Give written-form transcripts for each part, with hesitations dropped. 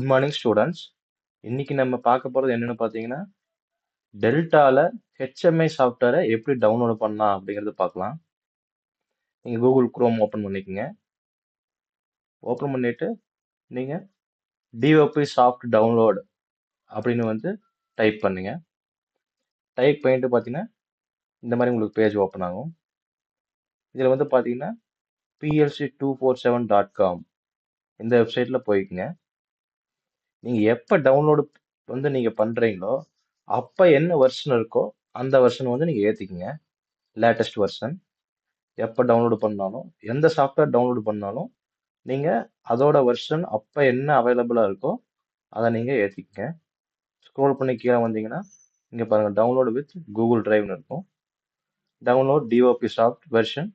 Good morning students. இன்னைக்கு நம்ம பார்க்க போறது என்னன்னு பார்த்தீங்கன்னா, டெல்டால ஹெச்எம்ஐ சாஃப்ட்வேரை எப்படி டவுன்லோட் பண்ணலாம் அப்படிங்கறது பார்க்கலாம். நீங்க கூகுள் குரோம் ஓபன் பண்ணிக்கங்க. ஓபன் பண்ணிட்டு நீங்க டிஓபி சாஃப்ட் டவுன்லோட் அப்படின்னு வந்து டைப் பண்ணுங்க. டைப் பண்ணிட்டு பார்த்தீங்கன்னா இந்த மாதிரி உங்களுக்கு பேஜ் ஓப்பன் ஆகும். இதுல வந்து பார்த்தீங்கன்னா plc247.com இந்த வெப்சைட்ல போய்க்குங்க. நீங்க எப்ப டவுன்லோடு வந்து நீங்க பண்றீங்களோ அப்ப என்ன வெர்ஷன் இருக்கோ அந்த வெர்ஷன் வந்து நீங்க ஏத்திக்கங்க. லேட்டஸ்ட் வெர்ஷன் எப்ப டவுன்லோடு பண்ணாலும் எந்த சாஃப்ட்வேர் டவுன்லோடு பண்ணாலும் நீங்க அதோட வெர்ஷன் அப்ப என்ன அவைலபிளா இருக்கோ அதை நீங்க ஏத்திக்கங்க. ஸ்க்ரோல் பண்ணி கீழே வந்தீங்கன்னா இங்க பாருங்க டவுன்லோட் வித் கூகுள் டிரைவ்னு இருக்கும். டவுன்லோட் டிஓபி சாஃப்ட் வெர்ஷன்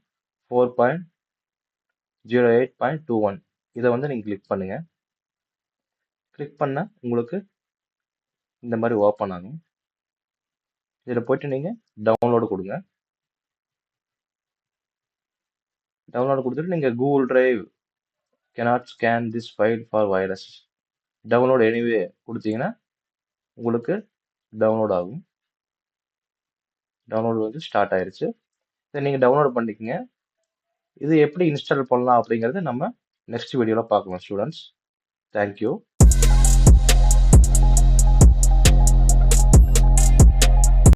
4.08.21 இதை வந்து நீங்க கிளிக் பண்ணுங்க. கிளிக் பண்ண உங்களுக்கு இந்த மாதிரி ஓப்பன் ஆகும். இதுல போயிட்டு நீங்க டவுன்லோடு கொடுங்க. டவுன்லோடு கொடுத்துட்டு நீங்க Google drive cannot scan this file for virus download anyway கொடுத்தீங்கன்னா உங்களுக்கு டவுன்லோட் ஆகும். டவுன்லோட் வந்து ஸ்டார்ட் ஆயிருச்சு. இதை நீங்க டவுன்லோட் பண்ணிக்கங்க. இது எப்படி இன்ஸ்டால் பண்ணலாம் அப்படிங்கறது நம்ம நெக்ஸ்ட் வீடியோல பார்க்கலாம் ஸ்டூடெண்ட்ஸ். தேங்க்யூ.